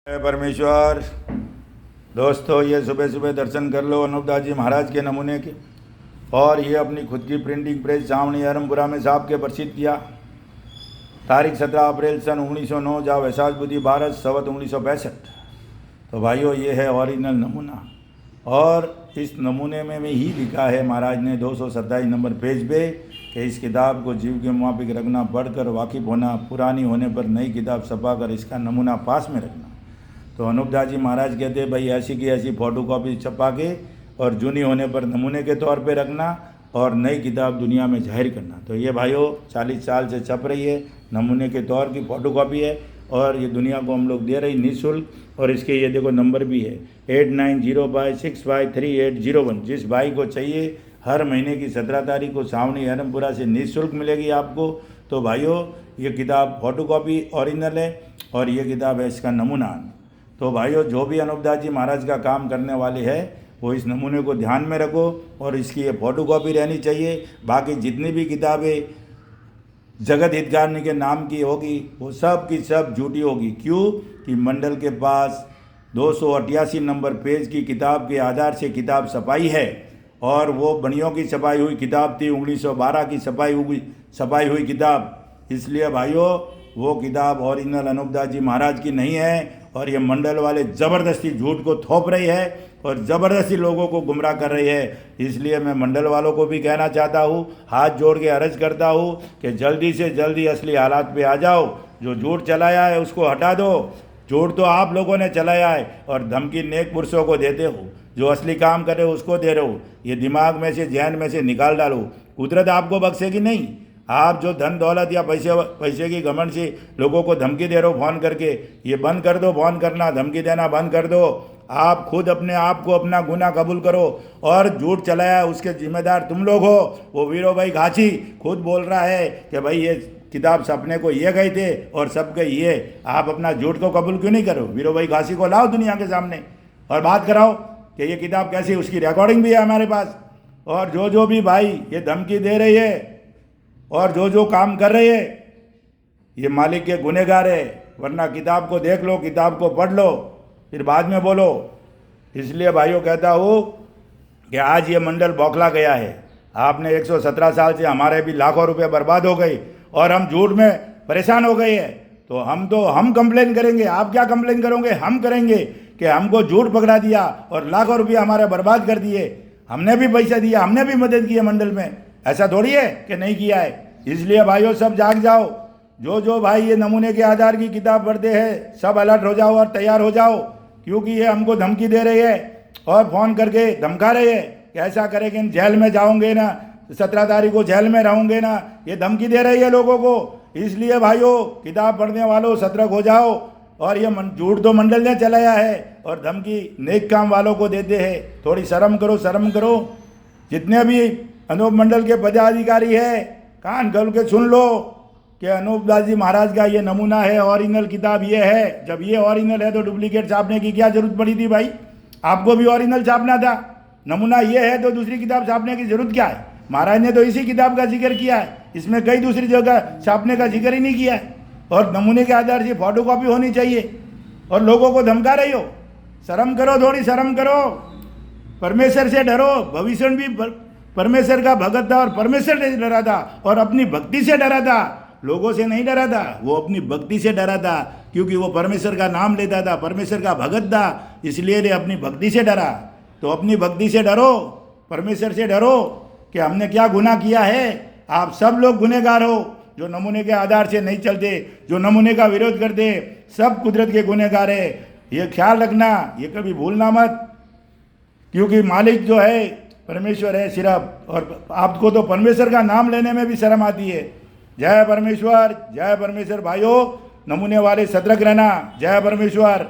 जय परमेश्वर। दोस्तों, ये सुबह सुबह दर्शन कर लो अनूपदास जी महाराज के नमूने के। और ये अपनी खुद की प्रिंटिंग प्रेस छावनी अरमपुरा में साहब के प्रसिद्ध किया। तारीख 17 अप्रैल सन 1909 जा वैशाख बुद्धि भारत संवत 1965। तो भाइयों, ये है ओरिजिनल नमूना। और इस नमूने में ही लिखा है महाराज ने 227 नंबर पेज पे कि इस किताब को जीव के मुआफिक रखना, पढ़कर वाकिफ होना, पुरानी होने पर नई किताब छपा कर इसका नमूना पास में रखना। तो अनूपदास जी महाराज कहते हैं भाई ऐसी की ऐसी फ़ोटो कॉपी छपा के और जूनी होने पर नमूने के तौर पे रखना और नई किताब दुनिया में जाहिर करना। तो ये भाइयों 40 साल से छप रही है, नमूने के तौर की फ़ोटो कॉपी है और ये दुनिया को हम लोग दे रही निःशुल्क। और इसके ये देखो नंबर भी है 8905653801। जिस भाई को चाहिए हर महीने की 17 तारीख को छावनी अरमपुरा से निःशुल्क मिलेगी आपको। तो भाइयों, ये किताब फ़ोटो कॉपी ओरिजिनल है और ये किताब है इसका नमूना। तो भाइयों, जो भी अनूपदास जी महाराज का काम करने वाले हैं वो इस नमूने को ध्यान में रखो और इसकी ये फ़ोटो कॉपी रहनी चाहिए। बाकी जितनी भी किताबें जगत हितकारिणी के नाम की होगी वो सब की सब झूठी होगी। क्यों कि मंडल के पास 288 नंबर पेज की किताब के आधार से किताब छपाई है और वो बनियों की छपाई हुई किताब थी, 1912 की छपाई हुई किताब। इसलिए भाइयों, वो किताब ओरिजिनल अनूपदास जी महाराज की नहीं है और ये मंडल वाले ज़बरदस्ती झूठ को थोप रही है और ज़बरदस्ती लोगों को गुमराह कर रही है। इसलिए मैं मंडल वालों को भी कहना चाहता हूँ, हाथ जोड़ के अर्ज करता हूँ कि जल्दी से जल्दी असली हालात पे आ जाओ। जो झूठ चलाया है उसको हटा दो। झूठ तो आप लोगों ने चलाया है और धमकी नेक पुरुषों को देते हो, जो असली काम करे उसको दे रहे हो। ये दिमाग में से, जहन में से निकाल डालो। कुदरत आपको बख्शेगी नहीं। आप जो धन दौलत या पैसे की घमंड से लोगों को धमकी दे रहे हो फ़ोन करके, ये बंद कर दो। फ़ोन करना, धमकी देना बंद कर दो। आप खुद अपने आप को अपना गुनाह कबूल करो और झूठ चलाया उसके जिम्मेदार तुम लोग हो। वो वीरो भाई घाची खुद बोल रहा है कि भाई ये किताब छपने को ये गए थे और सब गए ये। आप अपना झूठ को कबूल क्यों नहीं करो? वीरो भाई घासी को लाओ दुनिया के सामने और बात कराओ कि ये किताब कैसी। उसकी रिकॉर्डिंग भी है हमारे पास। और जो भी भाई ये धमकी दे रही है और जो काम कर रहे हैं ये मालिक के गुनहगार है। वरना किताब को देख लो, किताब को पढ़ लो, फिर बाद में बोलो। इसलिए भाइयों कहता हूँ कि आज ये मंडल बौखला गया है। आपने 117 साल से हमारे भी लाखों रुपए बर्बाद हो गए और हम झूठ में परेशान हो गए हैं। तो हम कंप्लेन करेंगे। आप क्या कंप्लेन करोगे? हम करेंगे कि हमको झूठ पकड़ा दिया और लाखों रुपये हमारे बर्बाद कर दिए। हमने भी पैसा दिया, हमने भी मदद की है मंडल में। ऐसा थोड़ी है कि नहीं किया है। इसलिए भाइयों सब जाग जाओ। जो भाई ये नमूने के आधार की किताब पढ़ते हैं सब अलर्ट हो जाओ और तैयार हो जाओ। क्योंकि ये हमको धमकी दे रही है और फ़ोन करके धमका रहे हैं कि ऐसा करेंगे, जेल में जाओगे ना, 17 तारीख को जेल में रहोगे ना। ये धमकी दे रही है लोगों को। इसलिए भाइयों, किताब पढ़ने वालों सतर्क हो जाओ। और ये झूठ तो मंडल ने चलाया है और धमकी नेक काम वालों को देते हैं। थोड़ी शर्म करो, शर्म करो। जितने भी अनूप मंडल के पदाधिकारी है कान खोल के सुन लो कि अनूपदास जी महाराज का ये नमूना है, ओरिजिनल किताब ये है। जब ये ओरिजिनल है तो डुप्लीकेट छापने की क्या जरूरत पड़ी थी भाई? आपको भी ओरिजिनल छापना था। नमूना ये है तो दूसरी किताब छापने की जरूरत क्या है? महाराज ने तो इसी किताब का जिक्र किया है, इसमें कई दूसरी जगह छापने का जिक्र ही नहीं किया है। और नमूने के आधार से फोटो कॉपी होनी चाहिए और लोगों को धमका रही हो। शर्म करो, थोड़ी शर्म करो। परमेश्वर से डरो। भविष्य भी परमेश्वर का भगत था और परमेश्वर से डरा था और अपनी भक्ति से डरा था। लोगों से नहीं डरा था, वो अपनी भक्ति से डरा था। क्योंकि वो परमेश्वर का नाम लेता था, परमेश्वर का भगत था, इसलिए अपनी भक्ति से डरा। तो अपनी भक्ति से डरो, परमेश्वर से डरो कि हमने क्या गुनाह किया है। आप सब लोग गुनहगार हो जो नमूने के आधार से नहीं चलते, जो नमूने का विरोध करते, सब कुदरत के गुनहगार है। ये ख्याल रखना, ये कभी भूलना मत। क्योंकि मालिक जो है परमेश्वर है सिर्फ। और आपको तो परमेश्वर का नाम लेने में भी शर्म आती है। जय परमेश्वर, जय परमेश्वर। भाइयों, नमूने वाले सतर्क रहना। जय परमेश्वर।